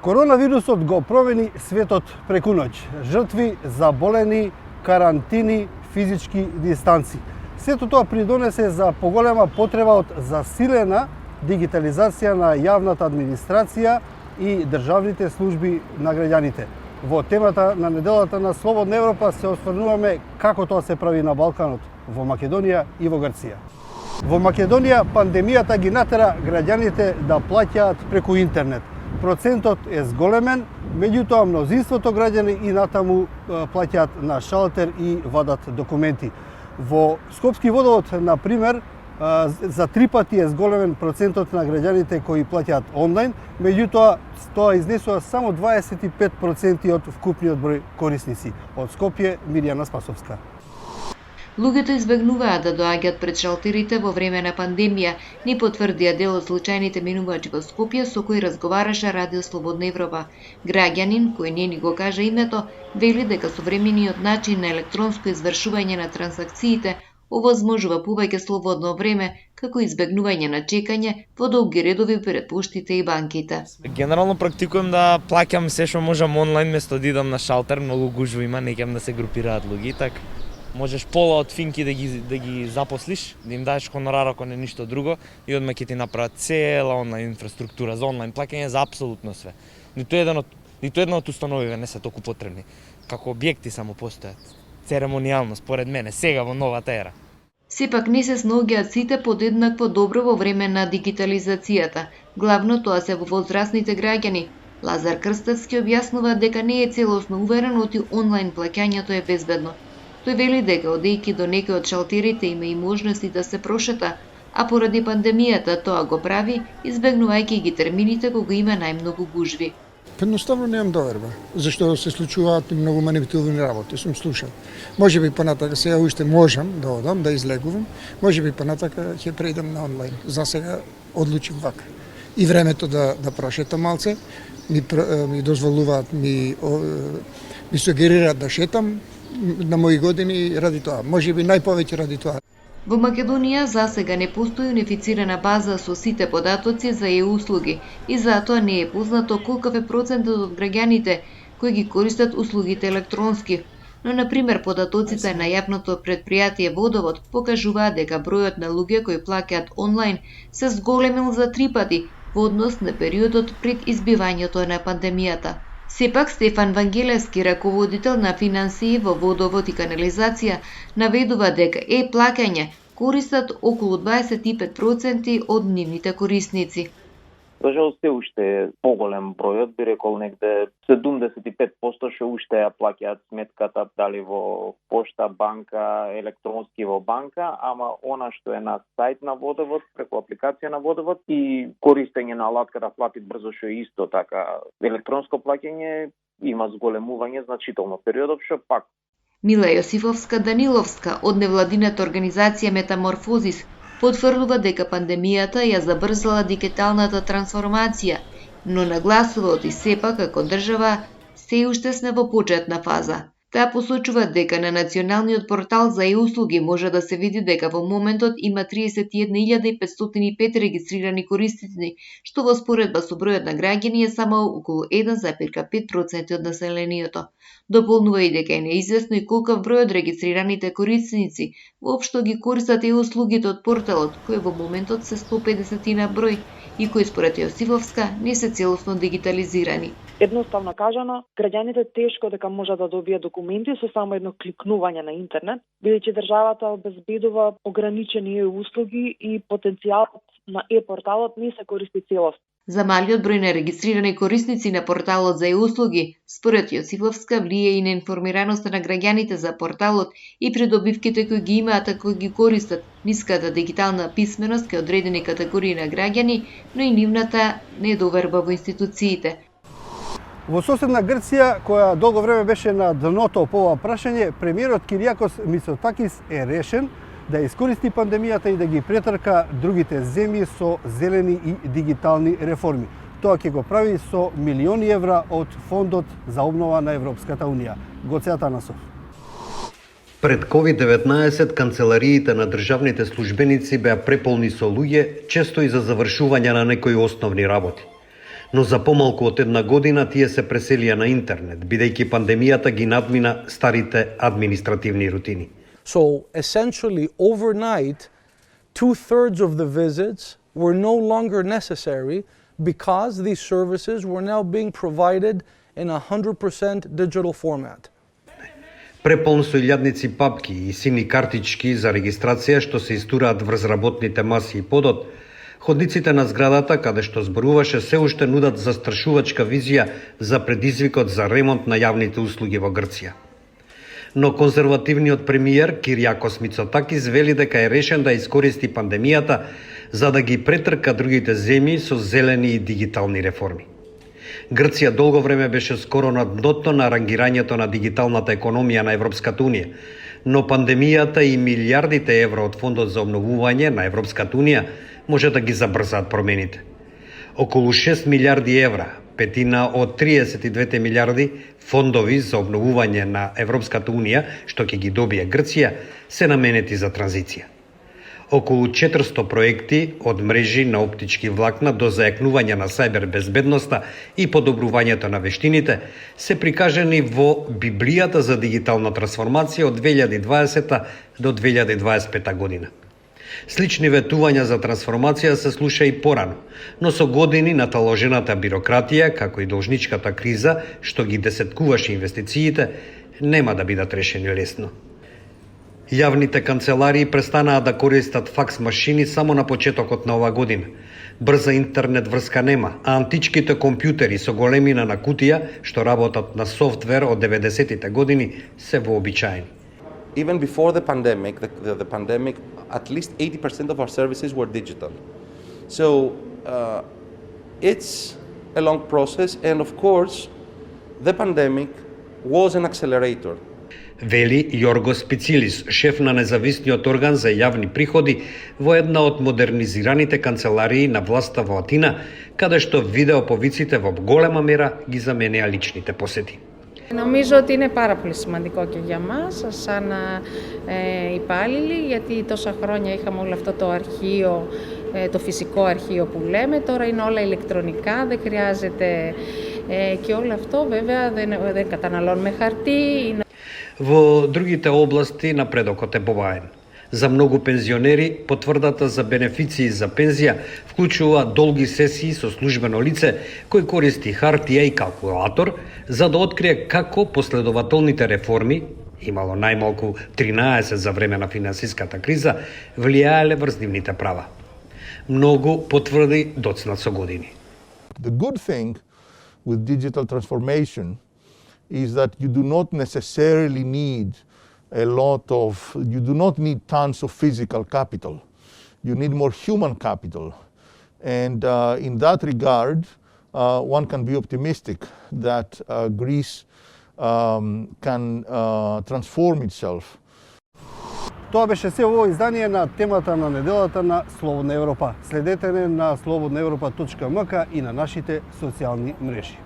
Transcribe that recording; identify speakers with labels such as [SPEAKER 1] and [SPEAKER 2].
[SPEAKER 1] Коронавирусот го промени светот преку ноќ. Жртви, заболени, карантини, физички дистанци. Сето тоа придонесе за поголема потреба од засилена дигитализација на јавната администрација и државните служби на граѓаните. Во темата на неделата на Слободна Европа се осврнуваме како тоа се прави на Балканот, во Македонија и во Грција. Во Македонија пандемијата ги натера граѓаните да плаќаат преку интернет. Процентот е зголемен, меѓутоа мнозинството граѓани и натаму плаќаат на шалтер и вадат документи. Во Скопски водовод, на пример, за 3 пати е зголемен процентот на граѓаните кои плаќаат онлайн, меѓутоа тоа изнесува само 25% од вкупниот број корисници. Од Скопје, Мирјана Спасовска.
[SPEAKER 2] Луѓето избегнуваат да доаѓаат пред шалтерите во време на пандемија, ни потврдија дел од случајните минувачи во Скопје со кои разговараше Радио Слободна Европа. Граѓанин, кој не ни го кажа името, вели дека современиот начин на електронско извршување на трансакциите овозможува повеќе слободно време, како избегнување на чекање во долги редови пред поштите и банките.
[SPEAKER 3] Генерално практикувам да плаќам се што можам онлайн место да идам на шалтер, многу гужва има, не ќе да се групираат луѓе, така. Можеш пола од финки да ги запослиш, да им даеш хонорар ако не ништо друго и одма ќе ти направат цела онлайн инфраструктура за онлайн плаќање за апсолутно све. Ниту една од установиве не се толку потребни, како објекти само постојат. Церемонијално според мене сега во новата ера.
[SPEAKER 2] Сепак не се снаоѓаат сите подеднакво добро во време на дигитализацијата. Главно тоа се во возрастните граѓани. Лазар Крстевски објаснува дека не е целосно уверен оти онлайн плаќањето е безбедно. Тој вели дека одејќи до некои од шалтерите има и можности да се прошета, а поради пандемијата тоа го прави, избегнувајќи ги термините кога има најмногу гужви.
[SPEAKER 4] Едноставно немам доверба, зашто се случуваат многу манипулативни работи, сум слушал. Може би понатака сега уште можам да одам, да излегувам, може би понатака ќе преидам на онлайн. За сега одлучив вака. И времето да прошетам малце, ми дозволуваат, ми сугерираат да шетам на мои години ради тоа. Може би најповеќе ради тоа.
[SPEAKER 2] Во Македонија засега не постои унифицирана база со сите податоци за услуги и затоа не е познато колков е процентот од граѓаните кои ги користат услугите електронски. Но, например, податоците на јавното предпријатие Водовод покажуваат дека бројот на луѓе кои плаќаат онлайн се зголемил за 3 пати во однос на периодот пред избивањето на пандемијата. Сепак, Стефан Вангелевски, раководител на финансии во Водовод и канализација, наведува дека плаќање користат околу 25% од нивните корисници.
[SPEAKER 5] За жал се уште е поголем бројот, би рекол негде 75% што уште ја плаќаат сметката дали во пошта, банка, електронски во банка, ама она што е на сајт на Водовод, преку апликација на Водовод и користење на алатка да плати брзо што е исто така. Електронско плаќање има зголемување значително периодов што пак.
[SPEAKER 2] Мила Јосифовска-Даниловска од невладината организација Метаморфозис потврдува дека пандемијата ја забрзала дигиталната трансформација, но нагласува оти сепак како држава се уште сме во почетна фаза. Таа посочува дека на националниот портал за услуги може да се види дека во моментот има 31.505 регистрирани корисници, што во споредба со бројот на граѓани е само околу 1,5% од населението. Дополнува и дека е неизвестно и колков број од регистрираните корисници воопшто ги користат услугите од порталот, кои во моментот се 150 на број и кои според Јосифовска не се целосно дигитализирани.
[SPEAKER 6] Едноставно кажано, граѓаните тешко дека можат да добијат документи со само едно кликнување на интернет, бидејќи државата обезбедува ограничени услуги и потенцијалот на порталот не се користи целосно.
[SPEAKER 2] За малиот број на регистрирани корисници на порталот за услуги, според Јосифовска, влие и на информираноста на граѓаните за порталот и придобивките кои ги имаат ако ги користат, ниската дигитална писменост кај одредени категории на граѓани, но и нивната недоверба во институциите.
[SPEAKER 1] Во соседна Грција, која долго време беше на дното по ова прашање, премиерот Киријакос Мицотакис е решен да искористи пандемијата и да ги претрка другите земји со зелени и дигитални реформи. Тоа ќе го прави со милиони евра од Фондот за обнова на Европската Унија. Гоце Атанасов.
[SPEAKER 7] Пред COVID-19 канцелариите на државните службеници беа преполни со луѓе, често и за завршување на некои основни работи. Но за помалку од една година тие се преселија на интернет, бидејќи пандемијата ги надмина старите административни рутини.
[SPEAKER 8] So essentially, overnight, 2/3 of the visits were no longer necessary because these services were now being provided in a 100% digital format.
[SPEAKER 7] Преполн со илјадници папки и сини картички за регистрација што се истураат врз работните маси и подот, ходниците на зградата, каде што зборуваше, се уште нудат застрашувачка визија за предизвикот за ремонт на јавните услуги во Грција. Но конзервативниот премиер Кириакос Мицотакис вели дека е решен да искористи пандемијата за да ги претрка другите земји со зелени и дигитални реформи. Грција долго време беше скоро на дното на рангирањето на дигиталната економија на Европската Унија, но пандемијата и милијардите евро од Фондот за обновување на Европската Унија може да ги забрзаат промените. Околу 6 милијарди евра, петина од 32 милијарди фондови за обновување на Европската Унија, што ќе ги добие Грција, се наменети за транзиција. Околу 400 проекти од мрежи на оптички влакна до зајакнување на сајбер безбедноста и подобрувањето на вештините се прикажани во Библијата за дигитална трансформација од 2020 до 2025 година. Слични ветувања за трансформација се слуша и порано, но со години наталожената бирократија, како и должничката криза, што ги десеткуваше инвестициите, нема да бидат решени лесно. Јавните канцеларии престанаа да користат факс машини само на почетокот на оваа година. Брза интернет врска нема, а античките компјутери со големина на кутија, што работат на софтвер од 90-тите години, се вообичаени.
[SPEAKER 9] Even before the pandemic, at least 80% of our services were digital. So it's a long process, and of course, the pandemic was an accelerator.
[SPEAKER 7] Вели Јорго Спицилис, шеф на независниот орган за јавни приходи во една од модернизираните канцеларии на власта во Атина, каде што видеоповиците во голема мера ги заменеа личните посети.
[SPEAKER 10] Νομίζω ότι είναι πάρα πολύ σημαντικό και για μας σαν υπάλληλοι, γιατί τόσα χρόνια είχαμε όλο αυτό το αρχείο, το φυσικό αρχείο που λέμε, τώρα είναι όλα ηλεκτρονικά, δεν χρειάζεται και όλο αυτό βέβαια δεν καταναλώνουμε χαρτί.
[SPEAKER 7] Во другите области напредокот е поваен. За многу пензионери потврдата за бенефиции за пензија вклучува долги сесии со службено лице кој користи хартија и калкулатор за да открие како последователните реформи, имало најмалку 13 за време на финансиската криза, влијаеле врз нивните права. Многу потврди доцнат со години.
[SPEAKER 11] The good thing with digital transformation is that you do not necessarily need you do not need tons of physical capital. You need more human capital. And in that regard, one can be optimistic that Greece can transform itself.
[SPEAKER 1] Тоа беше се ово издание на темата на неделата на Слободна Европа. Следете не на slobodnaeuropa.mk и на нашите социјални мрежи.